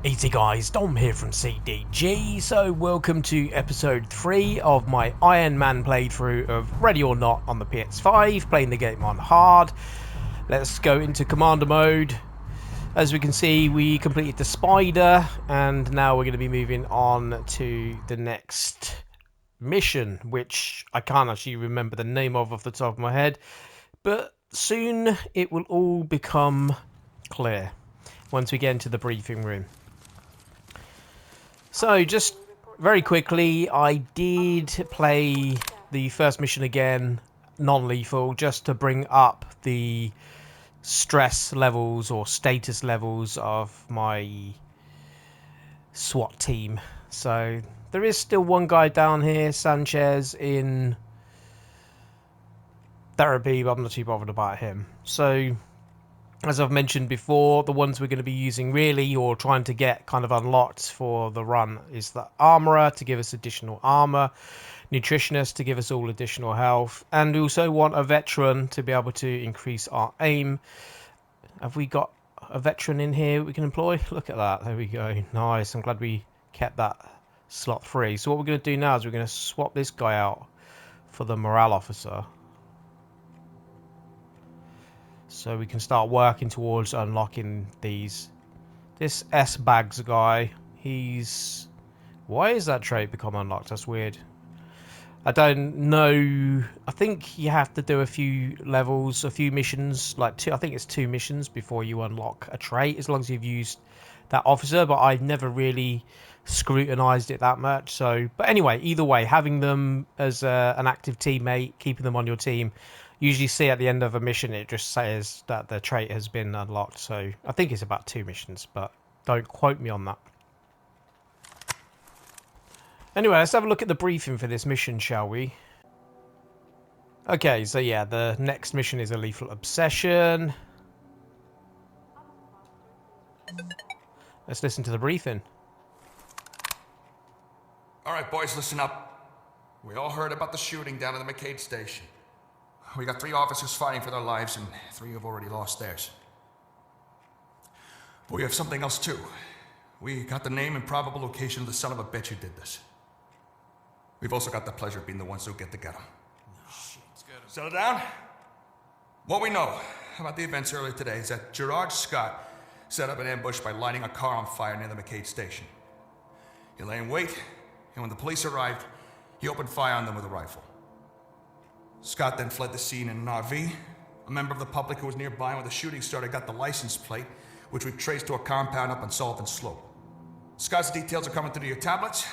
Easy guys, Dom here from CDG. So welcome to episode 3 of my Ironman playthrough of Ready or Not on the PS5, playing the game on hard. Let's go into commander mode. As we can see, we completed the spider, and now we're going to be moving on to the next mission, which I can't actually remember the name of off the top of my head, but soon it will all become clear once we get into the briefing room. So just very quickly, I did play the first mission again, non-lethal, just to bring up the stress levels or status levels of my SWAT team. So there is still one guy down here, Sanchez, in therapy, but I'm not too bothered about him. So as I've mentioned before, the ones we're going to be using really, or trying to get kind of unlocked for the run, is the armourer to give us additional armour, nutritionist to give us all additional health, and we also want a veteran to be able to increase our aim. Have we got a veteran in here we can employ? Look at that, there we go, nice. I'm glad we kept that slot free. So what we're going to do now is we're going to swap this guy out for the morale officer, so we can start working towards unlocking these. This S-Bags guy, he's... Why is that trait become unlocked? That's weird. I don't know. I think you have to do a few levels, a few missions, like two. I think it's 2 missions before you unlock a trait, as long as you've used that officer, but I've never really scrutinized it that much. So, but anyway, either way, having them as an active teammate, keeping them on your team, usually see at the end of a mission it just says that the trait has been unlocked. So I think it's about 2 missions, but don't quote me on that. Anyway, let's have a look at the briefing for this mission, shall we? Okay, so yeah, the next mission is a Leathal Obsession. Let's listen to the briefing. Alright boys, listen up. We all heard about the shooting down at the McCade station. We got 3 officers fighting for their lives, and 3 have already lost theirs. But we have something else too. We got the name and probable location of the son of a bitch who did this. We've also got the pleasure of being the ones who get to get him. Settle down. What we know about the events earlier today is that Gerard Scott set up an ambush by lighting a car on fire near the McCade station. He lay in wait, and when the police arrived, he opened fire on them with a rifle. Scott then fled the scene in an RV. A member of the public who was nearby when the shooting started got the license plate, which we traced to a compound up on Sullivan Slope. Scott's details are coming through your tablets.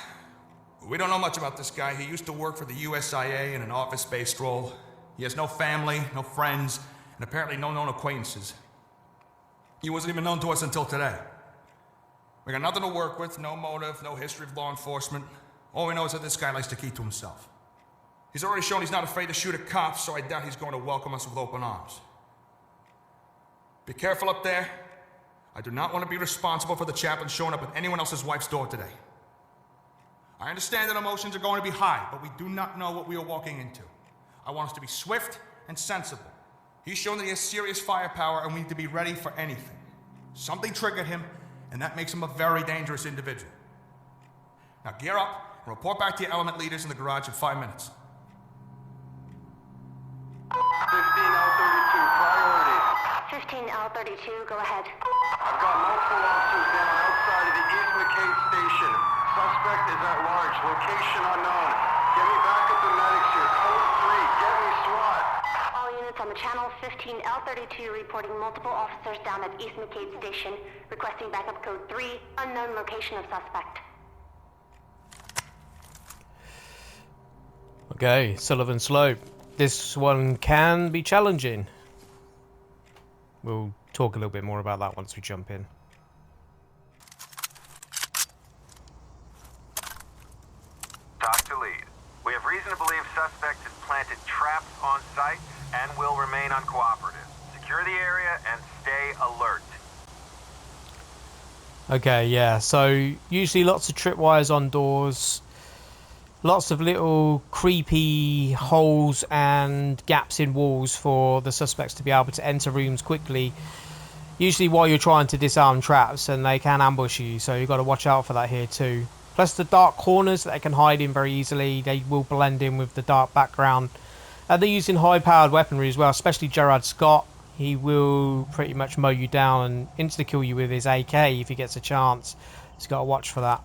We don't know much about this guy. He used to work for the USIA in an office-based role. He has no family, no friends, and apparently no known acquaintances. He wasn't even known to us until today. We got nothing to work with, no motive, no history of law enforcement. All we know is that this guy likes to keep to himself. He's already shown he's not afraid to shoot at cops, so I doubt he's going to welcome us with open arms. Be careful up there. I do not want to be responsible for the chaplain showing up at anyone else's wife's door today. I understand that emotions are going to be high, but we do not know what we are walking into. I want us to be swift and sensible. He's shown that he has serious firepower, and we need to be ready for anything. Something triggered him, and that makes him a very dangerous individual. Now gear up and report back to your element leaders in the garage in 5 minutes. 15L32, priority. 15L32, go ahead. I've got multiple officers down outside of the East McCade station. Suspect is at large. Location unknown. Get me backup and medics here. Code 3. Get me SWAT. All units on the channel, 15L32 reporting multiple officers down at East McCade station, requesting backup code 3, unknown location of suspect. Okay, Sullivan Slope. This one can be challenging. We'll talk a little bit more about that once we jump in. Dr. Lead, we have reason to believe suspect has planted traps on site and will remain uncooperative. Secure the area and stay alert. Okay, yeah, so usually lots of tripwires on doors, lots of little creepy holes and gaps in walls for the suspects to be able to enter rooms quickly. usually while you're trying to disarm traps, and they can ambush you, so you've got to watch out for that here too. Plus the dark corners that they can hide in very easily, they will blend in with the dark background. And they're using high-powered weaponry as well, especially Gerard Scott. He will pretty much mow you down and insta-kill you with his AK if he gets a chance. So you've got to watch for that.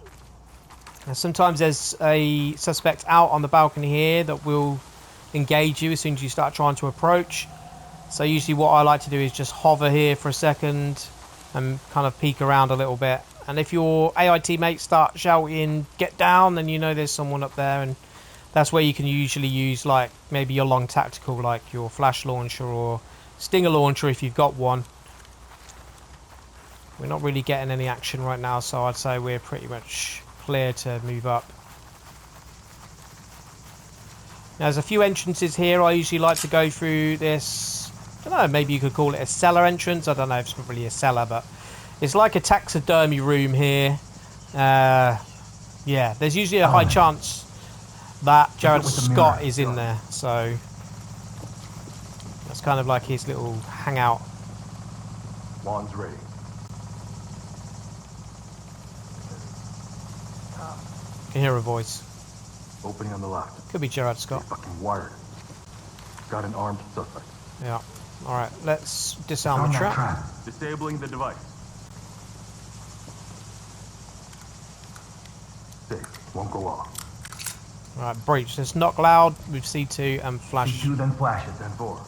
And sometimes there's a suspect out on the balcony here that will engage you as soon as you start trying to approach. So usually what I like to do is just hover here for a second and kind of peek around a little bit. And if your AI teammates start shouting, "Get down," then you know there's someone up there, and that's where you can usually use like maybe your long tactical, like your flash launcher or stinger launcher if you've got one. We're not really getting any action right now, so I'd say we're pretty much clear to move up. Now, there's a few entrances here. I usually like to go through this, I don't know, maybe you could call it a cellar entrance. I don't know if it's not really a cellar, but it's like a taxidermy room here. Yeah, there's usually a high chance that Gerard Scott is in there, so that's kind of like his little hangout. Lawn's ready. Can hear a voice. Opening on the left. Could be Gerard Scott. Fucking wired. Got an armed suspect. Yeah. Alright, let's disarm the trap. Disabling the device. Safe. Won't go off. Alright, breach. Let's knock loud with C2 and flash. C2 then flashes, then 4.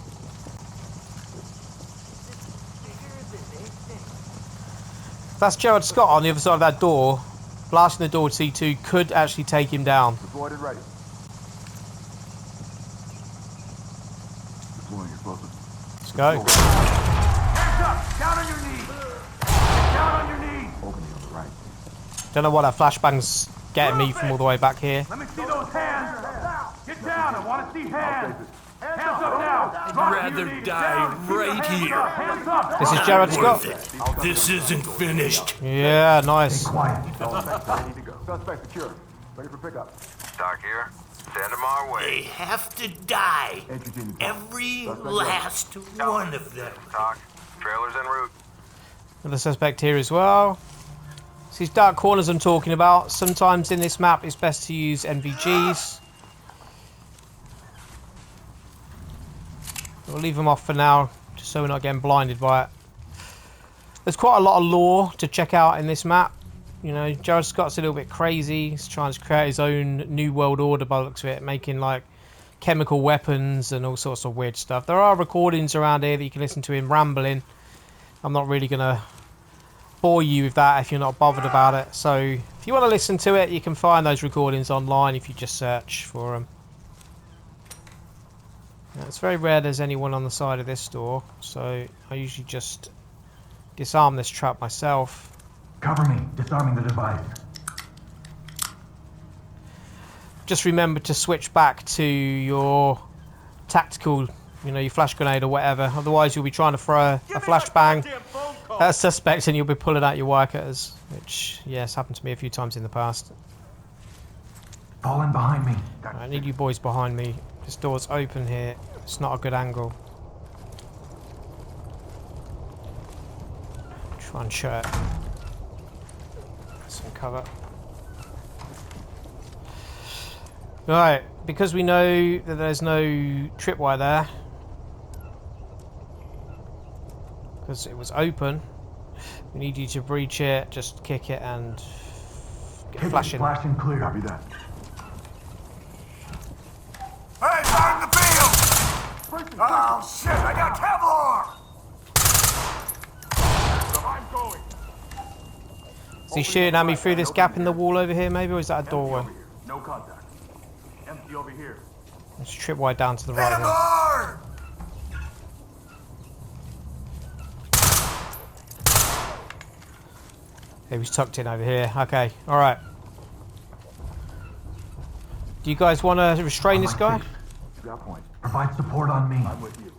That's Gerard Scott on the other side of that door. Blasting the door with C2 could actually take him down. Deployed and ready. Deploying explosive. Let's go. Hands up! Down on your knees! Down on your knees! Opening on the right. Don't know what that flashbang's getting me from all the way back here. Let me see those hands! Get down! I want to see hands! Hands up now! I'd rather die right here. Hands up! This is Gerard Scott. This isn't finished. Yeah, nice. Quiet. I need to go. Suspect secure. Ready for pickup. Doc here. Send them our They way. have to die. Every last one of them. Doc. Trailers en route. Another suspect here as well. It's these dark corners I'm talking about. Sometimes in this map it's best to use NVGs. We'll leave them off for now, just so we're not getting blinded by it. There's quite a lot of lore to check out in this map. You know, Gerard Scott's a little bit crazy. He's trying to create his own new world order by the looks of it, making like chemical weapons and all sorts of weird stuff. There are recordings around here that you can listen to him rambling. I'm not really going to bore you with that if you're not bothered about it. So if you want to listen to it, you can find those recordings online if you just search for them. Now, it's very rare there's anyone on the side of this door, so I usually just disarm this trap myself. Cover me. Disarming the device. Just remember to switch back to your tactical, you know, your flash grenade or whatever. Otherwise you'll be trying to throw a flashbang at a suspect and you'll be pulling out your wire cutters, which, yes, happened to me a few times in the past. Fall in behind me. I need you boys behind me. This door's open here. It's not a good angle. Try and shut it. Some cover. Right, because we know that there's no tripwire there, because it was open, we need you to breach it, just kick it and get flashing. Flashing clear. Copy that. Hey, fire in the field! Oh, shit, I got Kevlar! I'm going. Is he shooting at me through this gap in the wall over here, maybe, or is that a doorway? No contact. Empty over here. There's a tripwire down to the right here. Kevlar! He was tucked in over here. Okay, alright. Do you guys want to restrain this guy? Got point. Provide support on me. I'm with you.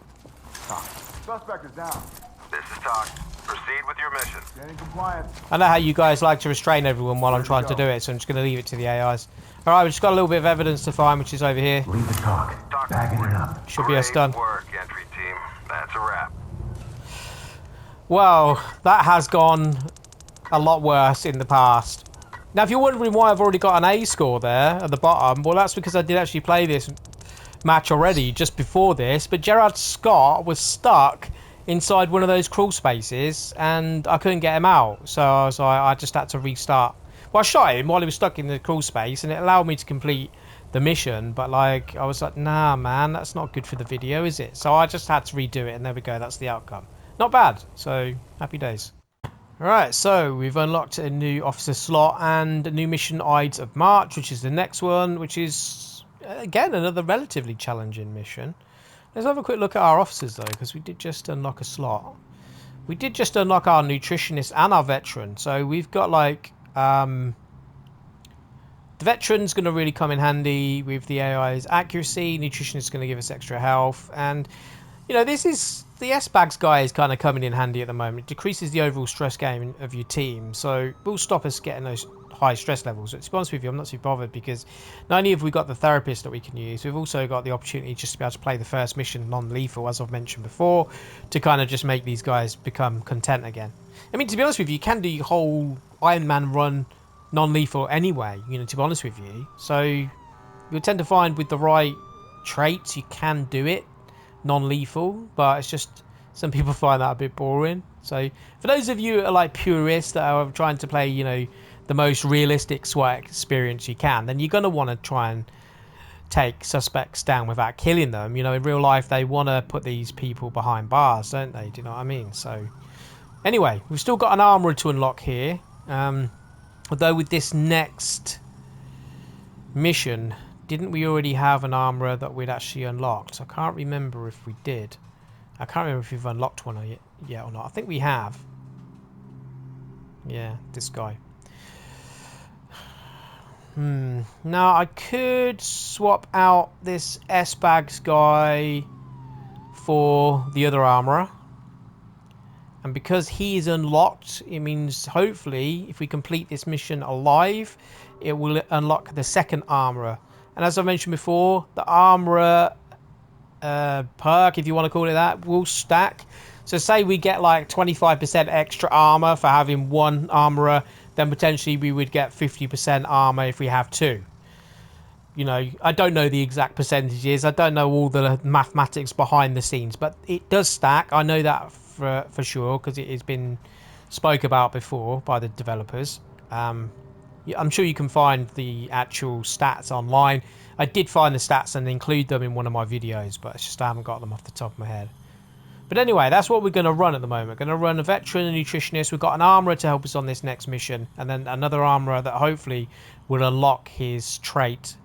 Suspect is down. This is Doc. Proceed with your mission. Getting compliance. I know how you guys like to restrain everyone while I'm trying to do it, so I'm just going to leave it to the AIs. Alright, we've just got a little bit of evidence to find, which is over here. Leave the talk. Bagging it up. Should be us done. Great work, entry team. That's a wrap. Well, that has gone a lot worse in the past. Now, if you're wondering why I've already got an A score there at the bottom, well, that's because I did actually play this match already just before this, but Gerard Scott was stuck inside one of those crawl spaces and I couldn't get him out, so I just had to restart. Well, I shot him while he was stuck in the crawl space and it allowed me to complete the mission, but like I was like, nah man, that's not good for the video, is it? So I just had to redo it and there we go, that's the outcome. Not bad, so happy days. Alright, so we've unlocked a new officer slot and a new mission, Ides of March, which is the next one, which is, again, another relatively challenging mission. Let's have a quick look at our officers, though, because we did just unlock a slot. We did just unlock our nutritionist and our veteran, so we've got, like, the veteran's going to really come in handy with the AI's accuracy, nutritionist is going to give us extra health, and, you know, this is... The S-Bags guy is kind of coming in handy at the moment. It decreases the overall stress gain of your team, so it will stop us getting those high stress levels. But to be honest with you, I'm not too bothered because not only have we got the therapist that we can use, we've also got the opportunity just to be able to play the first mission non-lethal, as I've mentioned before, to kind of just make these guys become content again. I mean, to be honest with you, you can do your whole Ironman run non-lethal anyway, you know, to be honest with you. So you'll tend to find with the right traits, you can do it non-lethal, but it's just some people find that a bit boring. So for those of you who are like purists that are trying to play, you know, the most realistic SWAT experience you can, then you're going to want to try and take suspects down without killing them. You know, in real life they want to put these people behind bars, don't they? Do you know what I mean? So anyway, we've still got an armourer to unlock here, although with this next mission, didn't we already have an armourer that we'd actually unlocked? I can't remember if we did. I can't remember if we've unlocked one yet or not. I think we have. Yeah, this guy. Now, I could swap out this S-Bags guy for the other armourer. And because he is unlocked, it means hopefully if we complete this mission alive, it will unlock the second armourer. And as I mentioned before, the armourer perk, if you want to call it that, will stack. So say we get like 25% extra armour for having one armourer, then potentially we would get 50% armour if we have two. You know, I don't know the exact percentages. I don't know all the mathematics behind the scenes, but it does stack. I know that for sure because it has been spoke about before by the developers. I'm sure you can find the actual stats online. I did find the stats and include them in one of my videos, but it's just I haven't got them off the top of my head. But anyway, that's what we're going to run at the moment. We're going to run a veteran, a nutritionist. We've got an armourer to help us on this next mission, and then another armourer that hopefully will unlock his trait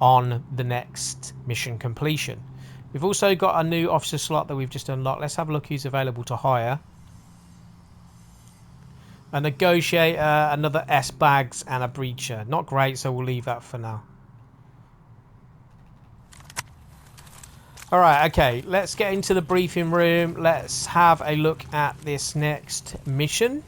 on the next mission completion. We've also got a new officer slot that we've just unlocked. Let's have a look who's available to hire. A negotiator, another S-Bags, and a breacher. Not great, so we'll leave that for now. Alright, okay, let's get into the briefing room. Let's have a look at this next mission.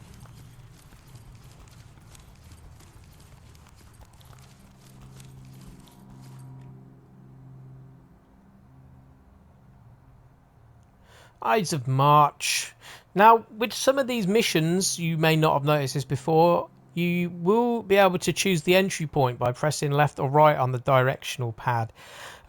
Ides of March. Now, with some of these missions, you may not have noticed this before, you will be able to choose the entry point by pressing left or right on the directional pad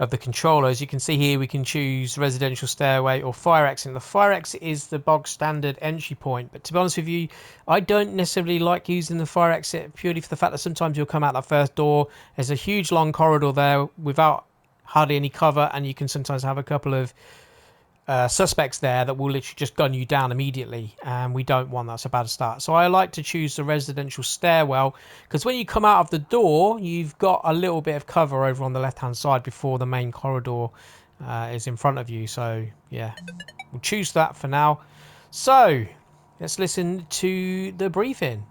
of the controller. As you can see here, we can choose residential stairway or fire exit. The fire exit is the bog standard entry point, but to be honest with you, I don't necessarily like using the fire exit purely for the fact that sometimes you'll come out that first door, there's a huge long corridor there without hardly any cover, and you can sometimes have a couple of suspects there that will literally just gun you down immediately, and we don't want that. So bad a start. So I like to choose the residential stairwell because when you come out of the door, you've got a little bit of cover over on the left hand side before the main corridor is in front of you. So yeah, we'll choose that for now. So let's listen to the briefing.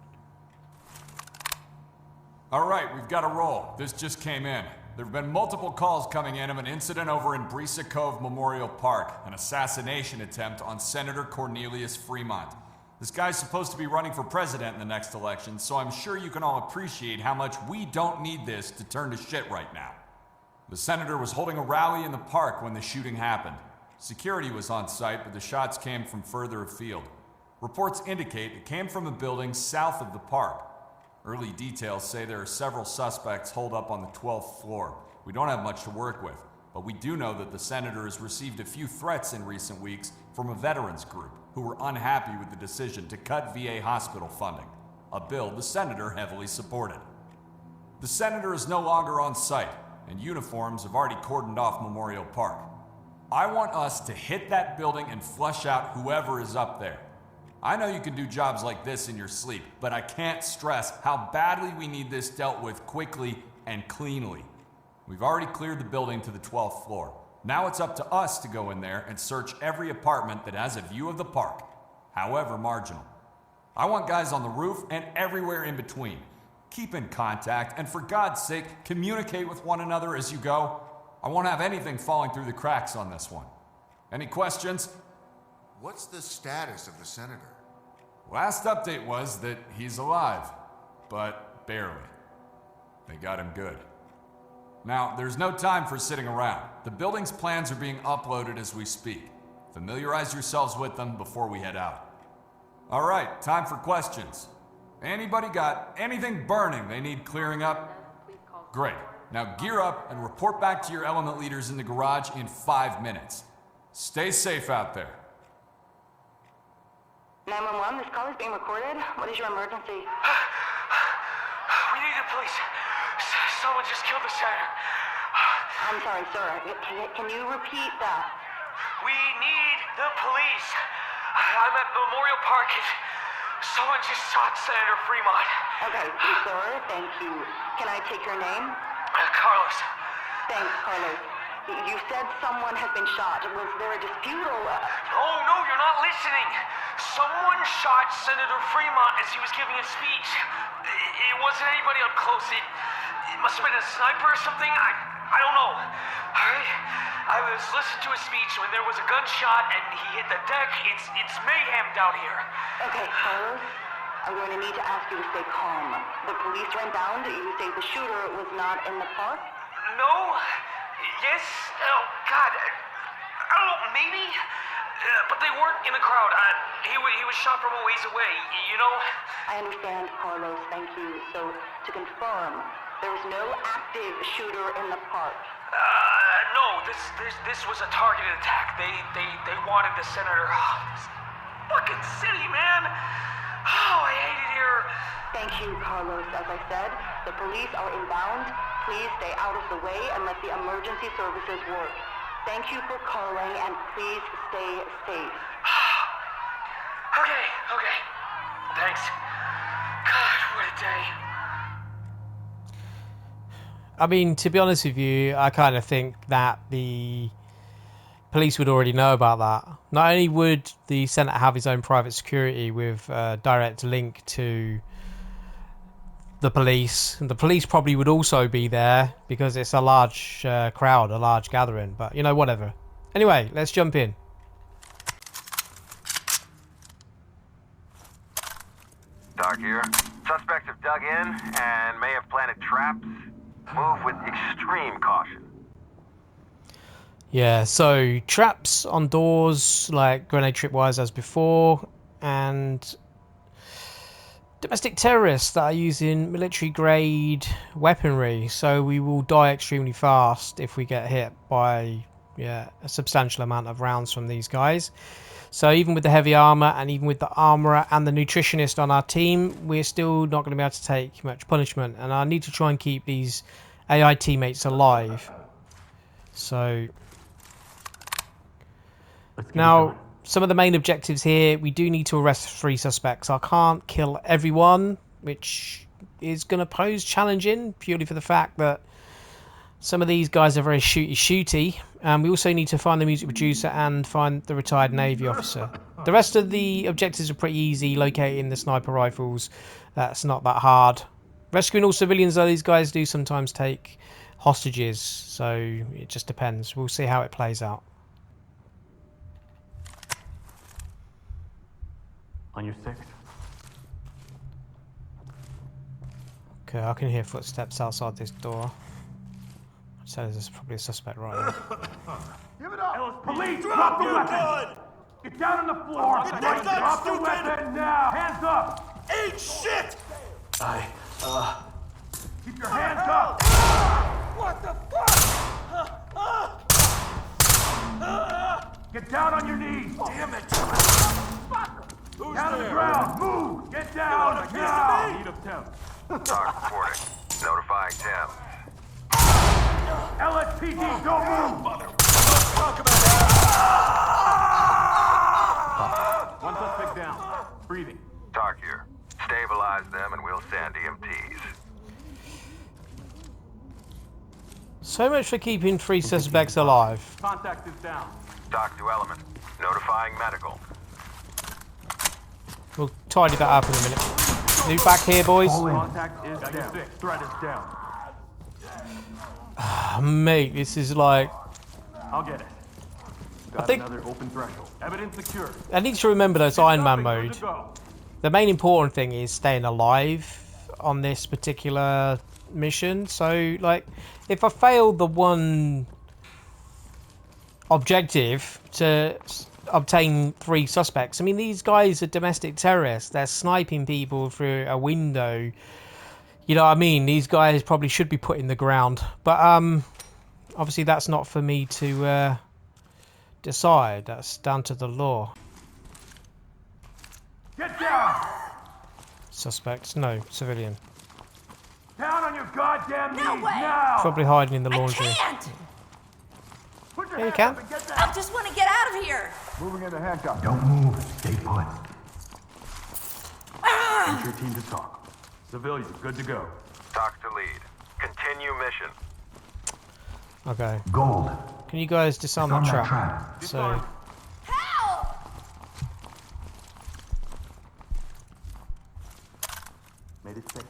All right, we've got a roll. This just came in. There have been multiple calls coming in of an incident over in Brisa Cove Memorial Park, an assassination attempt on Senator Cornelius Fremont. This guy's supposed to be running for president in the next election, so I'm sure you can all appreciate how much we don't need this to turn to shit right now. The senator was holding a rally in the park when the shooting happened. Security was on site, but the shots came from further afield. Reports indicate it came from a building south of the park. Early details say there are several suspects holed up on the 12th floor. We don't have much to work with, but we do know that the senator has received a few threats in recent weeks from a veterans group who were unhappy with the decision to cut VA hospital funding, a bill the senator heavily supported. The senator is no longer on site, and uniforms have already cordoned off Memorial Park. I want us to hit that building and flush out whoever is up there. I know you can do jobs like this in your sleep, but I can't stress how badly we need this dealt with quickly and cleanly. We've already cleared the building to the 12th floor. Now it's up to us to go in there and search every apartment that has a view of the park, however marginal. I want guys on the roof and everywhere in between. Keep in contact, and for God's sake, communicate with one another as you go. I won't have anything falling through the cracks on this one. Any questions? What's the status of the senator? Last update was that he's alive, but barely. They got him good. Now, there's no time for sitting around. The building's plans are being uploaded as we speak. Familiarize yourselves with them before we head out. All right, time for questions. Anybody got anything burning they need clearing up? Great. Now gear up and report back to your element leaders in the garage in 5 minutes. Stay safe out there. 911, this call is being recorded. What is your emergency? We need the police. Someone just killed the senator. I'm sorry, sir. Can you repeat that? We need the police. I'm at Memorial Park and someone just shot Senator Fremont. Okay, sir, thank you. Can I take your name? Carlos. Thanks, Carlos. You said someone has been shot. Was there a dispute or... No, you're not listening. Someone shot Senator Fremont as he was giving a speech. It wasn't anybody up close. It must have been a sniper or something. I don't know. Alright? I was listening to his speech when there was a gunshot and he hit the deck. It's mayhem down here. Okay, Carlos. I'm going to need to ask you to stay calm. The police ran down. You say the shooter was not in the park? No? Yes? Oh, God. I don't know, maybe? But they weren't in the crowd. He was shot from a ways away, you know? I understand, Carlos. Thank you. So, to confirm, there was no active shooter in the park? No. This was a targeted attack. They wanted the senator. Oh, this fucking city, man! Oh, I hate it here. Thank you, Carlos. As I said, the police are inbound. Please stay out of the way and let the emergency services work. Thank you for calling, and please stay safe. Okay. Thanks. God, what a day. I mean, to be honest with you, I kind of think that the police would already know about that. Not only would the Senate have his own private security with a direct link to the police probably would also be there because it's a large crowd, a large gathering, but you know, whatever. Anyway, let's jump in. Doc here. Suspects have dug in and may have planted traps. Move with extreme caution. Yeah, so traps on doors like grenade tripwires as before, and domestic terrorists that are using military grade weaponry, so we will die extremely fast if we get hit by a substantial amount of rounds from these guys. So even with the heavy armor and even with the armorer and the nutritionist on our team, we're still not going to be able to take much punishment, and I need to try and keep these AI teammates alive. So now some of the main objectives here, we do need to arrest 3 suspects. I can't kill everyone, which is going to pose challenging purely for the fact that some of these guys are very shooty. And we also need to find the music producer and find the retired Navy officer. The rest of the objectives are pretty easy. Locating the sniper rifles, that's not that hard. Rescuing all civilians, though, these guys do sometimes take hostages. So it just depends. We'll see how it plays out. On your 6th. Okay, I can hear footsteps outside this door. So there's probably a suspect right now. Give it up! Police, drop the weapon! Get down on the floor! Drop the weapon! shit! Keep your hands up! What the fuck? Get down on your knees! Damn it! Who's Down on the there? ground! Move! Get down! want a piece of Now! me? Need of temp. Talk reporting. Notifying Tim. LSPD, don't move! Talk about that! One suspect down. Breathing. Talk here. Stabilize them and we'll send EMTs. So much for keeping 3 suspects alive. Contact is down. Talk to Element. Notifying medical. We'll tidy that up in a minute. New back here, boys. Contact is down. Threat is down. Mate, this is like... I'll get it. Got think- another open threshold. Evidence secured. I need to remember those Ironman Good mode. to go. The main important thing is staying alive on this particular mission. So, like, if I fail the one objective to obtain 3 suspects, I mean, these guys are domestic terrorists. They're sniping people through a window. You know what I mean? These guys probably should be put in the ground. But, obviously that's not for me to decide. That's down to the law. Get down! Suspects? No, civilian. Down on your goddamn knees No way! now! Probably hiding in the I laundry. can't! Put your Yeah, you hands can. up and get I down! just want to get out of here! Moving into handcuffs. Don't move. Stay put. Get your team to talk. Civilians, good to go. Talk to lead. Continue mission. Okay. Gold. Can you guys disarm that trap? So, Help! Made it safe.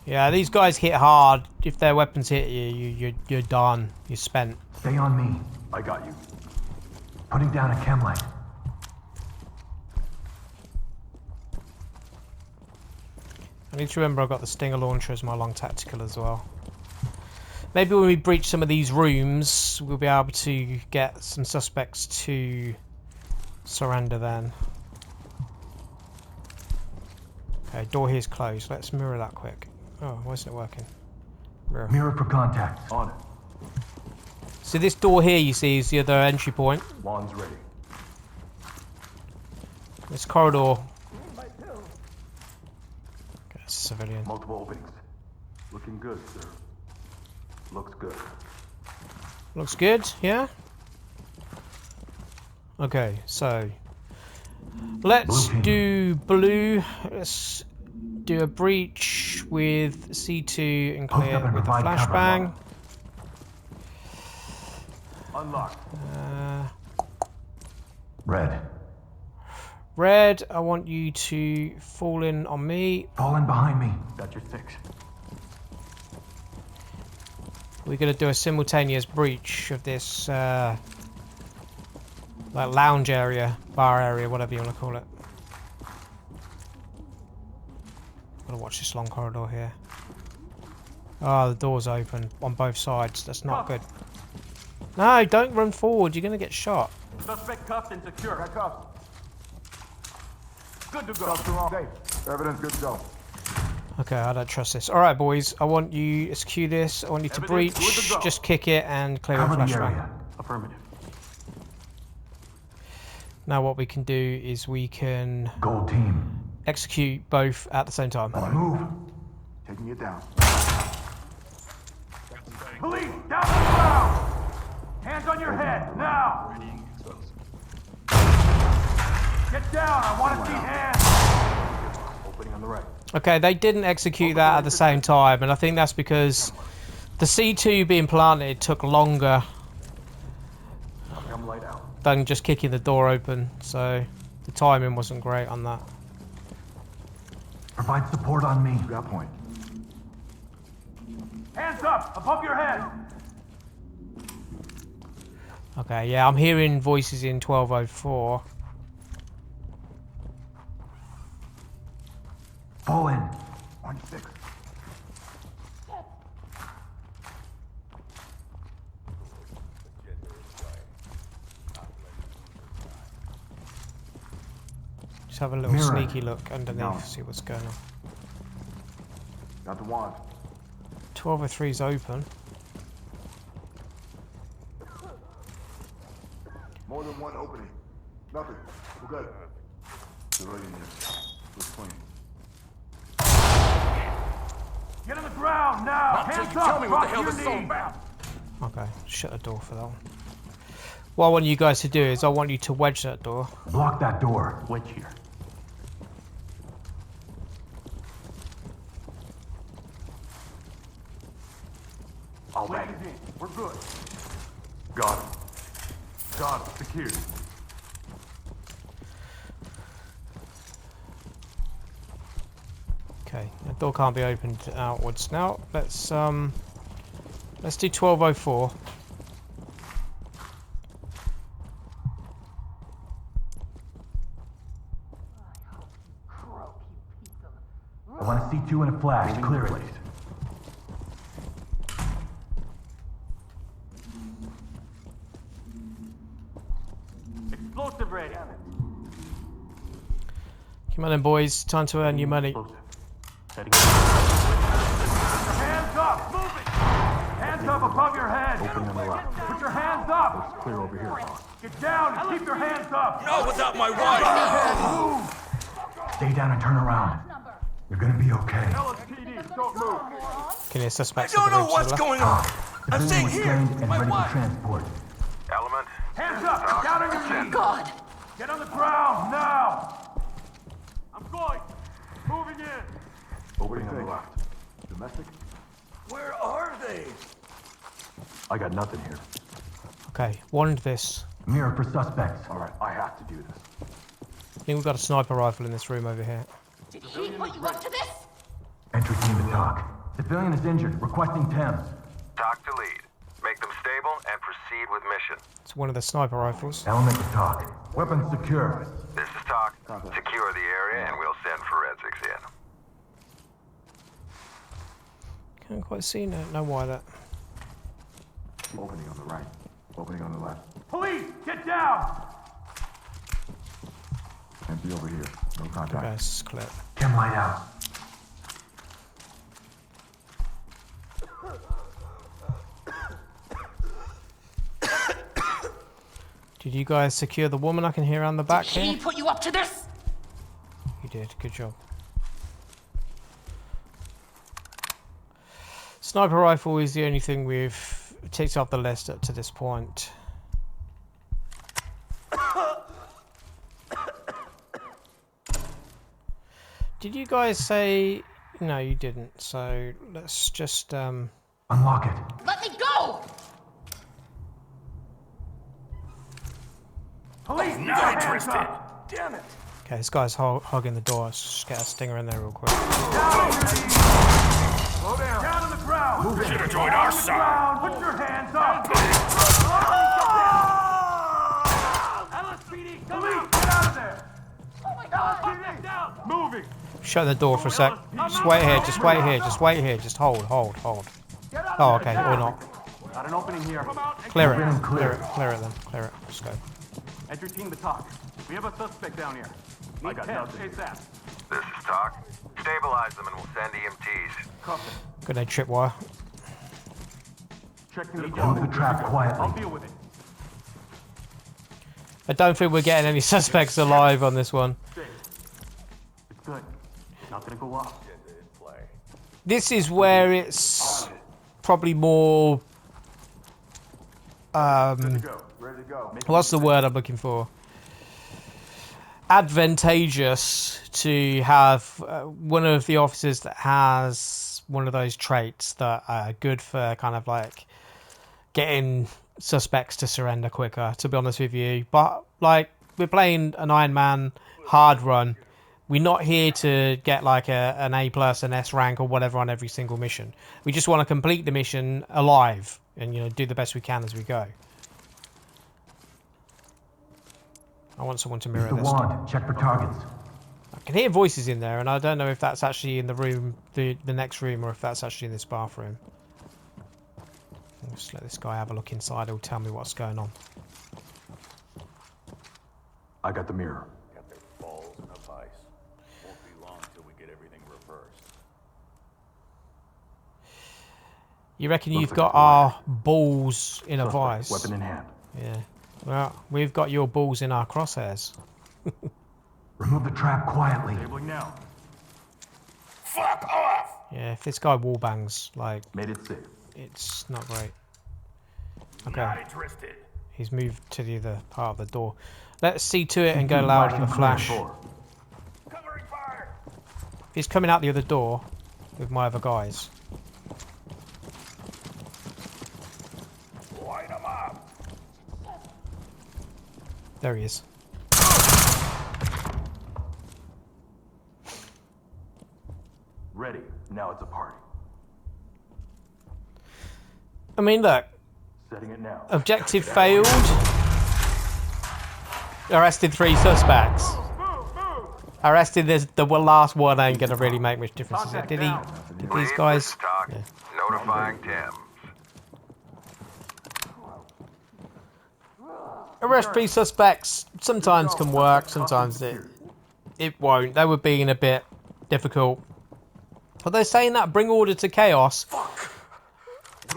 yeah, these guys hit hard. If their weapons hit you, you're done. You're spent. Stay on me. I got you. Putting down a chem light. I need to remember I've got the Stinger launcher as my long tactical as well. Maybe when we breach some of these rooms, we'll be able to get some suspects to surrender then. Okay, door here's closed. Let's mirror that quick. Oh, why isn't it working? Mirror. Mirror for contact. On it. So this door here you see is the other entry point. Lawn's ready. This corridor. Okay, it's a civilian. Multiple openings. Looking good, sir. Looks good. Looks good, yeah? Okay, so let's do blue. Let's do a breach with C2 and Post clear up and with the provide cover. flashbang. Unlocked. Red. Red, I want you to fall in on me. Fall in behind me. Got your 6. We're going to do a simultaneous breach of this like lounge area, bar area, whatever you want to call it. Gotta watch this long corridor here. Oh, the door's open on both sides. That's not good. No, don't run forward. You're going to get shot. Suspect cuffed and secure. Got cuffed. Good to go. Safe. Evidence good to go. Okay, I don't trust this. Alright, boys. I want you to secure this. I want you to Evidence good breach. to go. Just kick it and clear the Cover the flashbang. area. Affirmative. Now what we can do is we can Gold team. execute both at the same time. Move. Taking it down. Police, down to the ground! Hands on your head, now! Get down, I want to see hands! Opening on the right. Okay, they didn't execute that at the same time, and I think that's because the C2 being planted took longer Come light out. than just kicking the door open, so the timing wasn't great on that. Provide support on me. Got point. Hands up, above your head! Okay, yeah, I'm hearing voices in 1204. Fall in. 1-6. Just have a little Mirror. sneaky look underneath, No. see what's going on. Got the wand. 1203 is open. More than one opening. Nothing. We're good. Civilian here. Looks clean. Get on the ground now! Hands up! Tell me what the hell this is all about! Okay, shut the door for that one. What I want you guys to do is I want you to wedge that door. Block that door. Wedge here. I'll bang it. We're good. Got him. Got him. Secured. Okay, the door can't be opened outwards now. Let's do 1204. I want to see two in a flash. Clear it. Explosive ready. Come on then, boys. Time to earn your money. Hands up! Move it! Hands up above your head! Opening on the left. Put your hands up! It's clear over here. Get down and keep your hands up! No, without my wife! Move! Stay down and turn around. You're gonna be okay. LSPD, don't move! Can you I suspect don't know what's going on. I'm Civilian staying was here. trained and My ready for wife. transport. Element. Hands up! Down on your knees! God. Get on the ground, now! I'm going! Moving in! Opening on the left. Domestic? Where are they? I got nothing here. Okay, warned this. Mirror for suspects. Alright, I have to do this. I think we've got a sniper rifle in this room over here. Did he put you up to this? Entry team to talk. Civilian is injured. Requesting Thames. Talk to lead. Make them stable and proceed with mission. It's one of the sniper rifles. Element to talk. Weapons secure. This is talk. Secure the area and we'll send forensics in. Can't quite see, no why that. Opening on the right. Opening on the left. Police! Get down! Empty over here. No contact. Okay, this is clear. Chem light out. Did you guys secure the woman I can hear on the back Did he here? put you up to this? You did, good job. Sniper rifle is the only thing we've ticked off the list up to this point. Did you guys say... No, you didn't, so let's just... Unlock it. Let me go! Police! Not interested. Damn it. Okay, this guy's hogging the door. Let's just get a stinger in there real quick. Down! Slow down. Down on the ground. Move it. Should have joined our side. Put your hands up. LSPD, come out. Get out of there. Oh my God! LSPD, down. Moving. Shut the door for a sec. Just wait here, just wait here, just wait here. Just hold. Oh, okay, or not. Got an opening here. Clear it, Clear. clear it, clear it then. Clear it. Let's go. Entry team to talk. We have a suspect down here. I got nothing. ASAP. This is talk. Stabilize them and we'll send EMTs. Cuff it. Grenade tripwire. Check the Move the trap I'll quietly. deal with it. I don't think we're getting any suspects alive on this one. It's good. Not gonna go off. This is where it's probably more... Go. Ready to go. what's the word I'm looking for? Advantageous to have one of the officers that has one of those traits that are good for kind of like getting suspects to surrender quicker, to be honest with you. But like, we're playing an Ironman hard run. We're not here to get like an A+, an S rank or whatever on every single mission. We just want to complete the mission alive and, you know, do the best we can as we go. I want someone to mirror Use the this. wand. Check for targets. I can hear voices in there, and I don't know if that's actually in the room, the next room, or if that's actually in this bathroom. I'll just let this guy have a look inside. He'll tell me what's going on. I got the mirror. You reckon Looks you've like got it's wired. our balls in a Suspect, vice? weapon in hand. Yeah. Well, we've got your balls in our crosshairs. Remove the trap quietly. Disabling now. Fuck off! Yeah, if this guy wallbangs, like, Made it safe. it's not great. Not Okay, interested. he's moved to the other part of the door. Let's see to it and go C2 loud at the flashing flash. clear. 4. Covering fire. He's coming out the other door with my other guys. Light 'em up. There he is. Ready. Now it's a party. I mean, look, Setting it now. objective failed. Arrested 3 suspects. Arrested the last one ain't gonna really make much difference, is it? Did he? Did these Lead, guys? this is Talk. Yeah. Notifying Tim. Arrest 3 suspects sometimes can work, sometimes it won't. They were being a bit difficult. But they're saying that bring order to chaos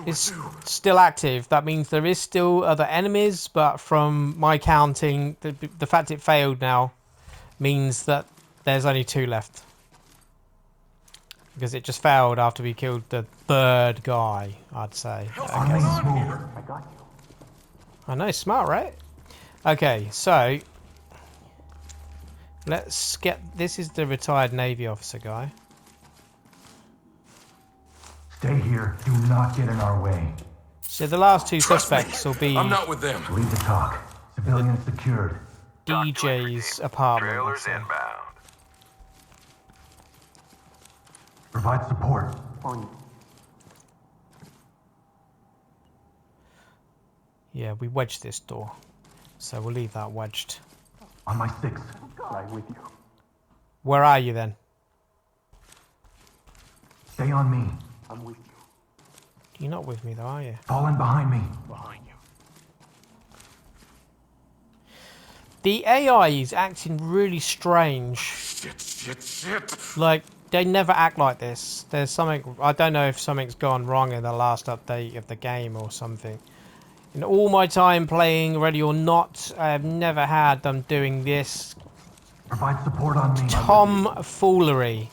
is still active. That means there is still other enemies, but from my counting, the fact it failed now means that there's only 2 left. Because it just failed after we killed the 3rd guy, I'd say. Smooth. I got you. I know, smart, right? Okay, so let's get. This is the retired Navy officer guy. Stay here. Do not get in our way. So the last 2 Trust me, suspects will be I'm not with them. Leave the talk. Civilians secured. DJ's apartment. Trailers let's say. inbound. Provide support. Yeah, we wedged this door, so we'll leave that wedged. On my 6th. Right with you. Where are you then? Stay on me. I'm with you. You're not with me though, are you? Fall in behind me. Behind you. The AI is acting really strange. Shit. Like, they never act like this. There's something, I don't know if something's gone wrong in the last update of the game or something. In all my time playing Ready or Not, I have never had them doing this Provide support on me. tomfoolery.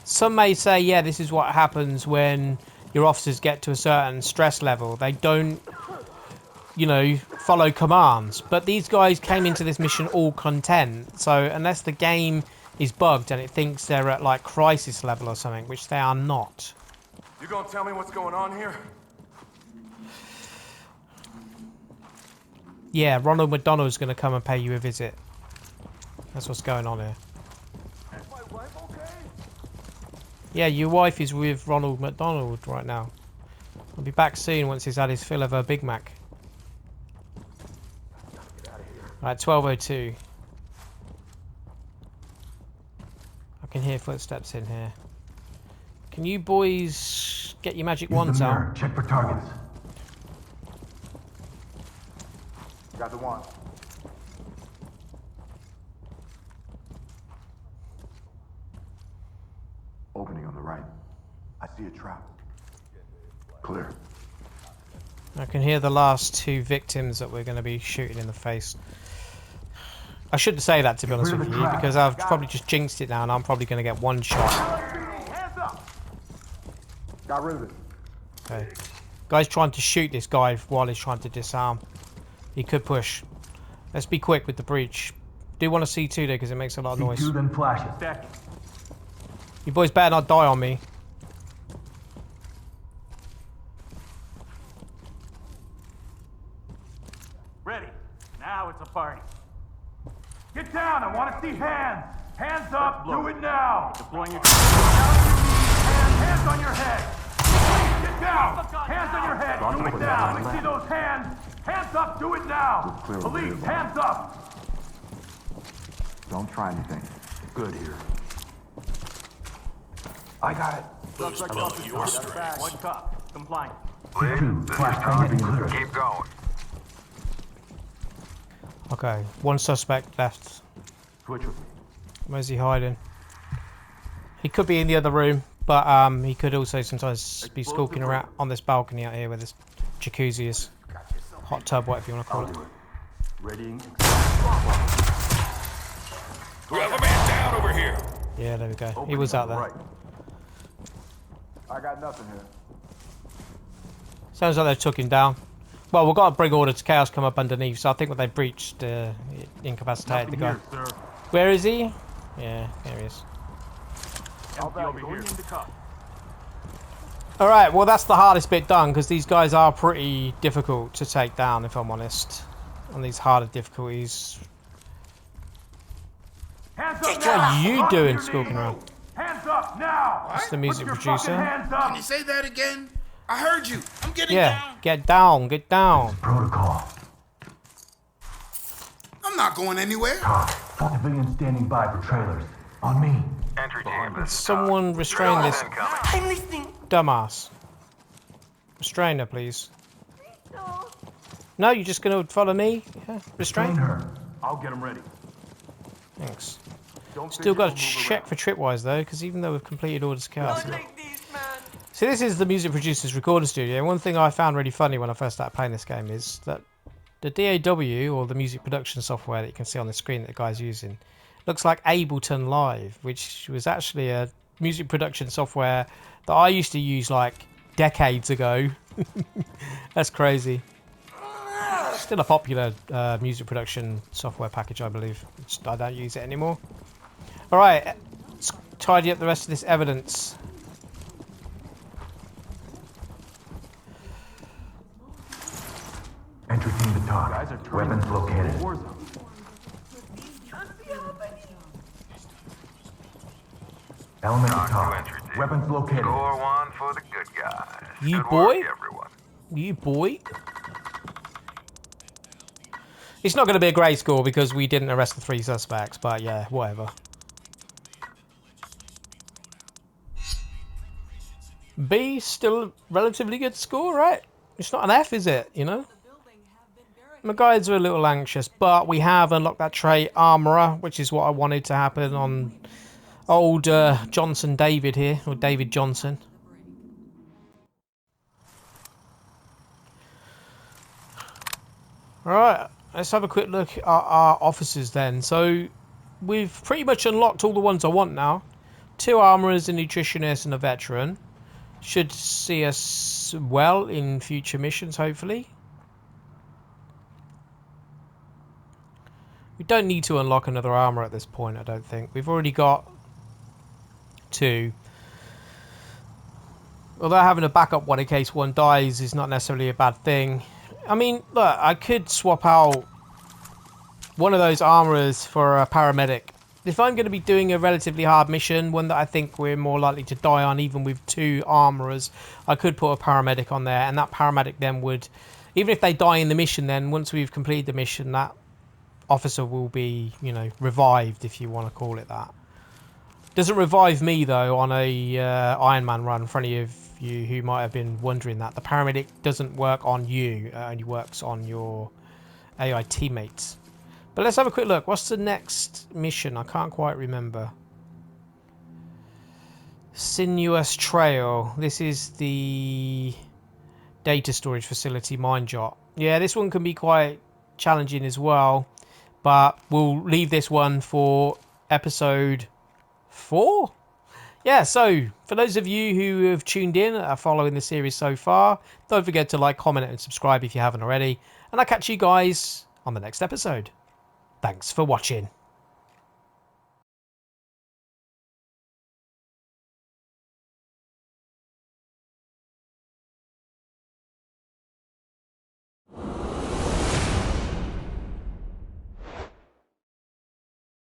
Some may say, yeah, this is what happens when your officers get to a certain stress level. They don't, you know, follow commands. But these guys came into this mission all content. So unless the game is bugged and it thinks they're at like crisis level or something, which they are not. You gonna tell me what's going on here? Yeah, Ronald McDonald's going to come and pay you a visit. That's what's going on here. Is my wife okay? Yeah, your wife is with Ronald McDonald right now. I'll be back soon once he's had his fill of a Big Mac. Right, 12:02. I can hear footsteps in here. Can you boys get your magic Use wands the out? mirror. Check for targets. Got the wand. Opening on the right. I see a trap. Clear. I can hear the last 2 victims that we're going to be shooting in the face. I shouldn't say that, to be honest with you, because I've probably just jinxed it now and I'm probably going to get 1 shot. Hands up. Got rid of it. Okay. Guy's trying to shoot this guy while he's trying to disarm. He could push. Let's be quick with the breach. Do want to C2 there because it makes a lot of noise. C2 then flashes. Stacking. You boys better not die on me. Ready. Now it's a party. Get down. I want to see hands. Hands up. Do it now. Deploying your hands on your head. Please get down. Hands on your head. Do it now. Let me see those hands. Hands up. Do it now. Police, hands up. Don't try anything. Good here. I got it. One cop. Compliant. C2, flash target clear. Keep going. Okay, 1 suspect left. Switch with me. Where's he hiding? He could be in the other room, but he could also sometimes be skulking around on this balcony out here where this jacuzzi is. Hot tub, whatever you want to call it. Readying. We have a man down over here. Yeah, there we go. He was out there. Right. I got nothing here. Sounds like they took him down. Well, we've got to bring order to chaos come up underneath, so I think when they breached, incapacitated the guy. Here, sir. Where is he? Yeah, there he is. Empty over here. Alright, well that's the hardest bit done, because these guys are pretty difficult to take down, if I'm honest. On these harder difficulties. Hands up What now. are you Up doing your skulking knees. around? Hands up now. It's the music Put your producer. fucking hands up. Can you say that again? I heard you. I'm getting Yeah, down. get down, get down. Protocol. I'm not going anywhere. Civilians standing by for trailers. On me. Entry team, this is Someone restrain this incoming. I'm listening. dumbass. Restrain her, please. No, you're just going to follow me? Yeah, restrain? her. I'll get them ready. Thanks. Don't Still got to think you'll move check for tripwise though, because even though we've completed Orders of Chaos. Not like this, man. So this is the music producer's recording studio. And one thing I found really funny when I first started playing this game is that the DAW, or the music production software that you can see on the screen that the guy's using, looks like Ableton Live, which was actually a music production software that I used to use like decades ago. That's crazy. Still a popular music production software package, I believe. I don't use it anymore. Alright, let's tidy up the rest of this evidence. Entry team to talk. Guys are turning Weapons into a located. war zone. Element to Talk to talk. entry team. Weapons located. Score one for the good guys. You Good boy? work, everyone. You boy. It's not going to be a great score because we didn't arrest the 3 suspects, but yeah, whatever. B, still a relatively good score, right? It's not an F, is it? You know? My guides are a little anxious, but we have unlocked that trait, Armourer, which is what I wanted to happen on old Johnson David here, or David Johnson. Alright, let's have a quick look at our officers then. So, we've pretty much unlocked all the ones I want now. 2 armourers, a nutritionist, and a veteran. Should see us well in future missions, hopefully. We don't need to unlock another armour at this point, I don't think. We've already got 2. Although having a backup one in case one dies is not necessarily a bad thing. I mean, look, I could swap out one of those armourers for a paramedic. If I'm going to be doing a relatively hard mission, one that I think we're more likely to die on, even with 2 armourers, I could put a paramedic on there, and that paramedic then would, even if they die in the mission, then once we've completed the mission, that officer will be, you know, revived, if you want to call it that. Doesn't revive me, though, on a Ironman run, for any of you who might have been wondering that. The paramedic doesn't work on you, it only works on your AI teammates. But let's have a quick look. What's the next mission? I can't quite remember. Sinuous Trail. This is the data storage facility, Minejot. Yeah, this one can be quite challenging as well. But we'll leave this one for episode 4. Yeah, so for those of you who have tuned in and are following the series so far, don't forget to like, comment, and subscribe if you haven't already. And I'll catch you guys on the next episode. Thanks for watching.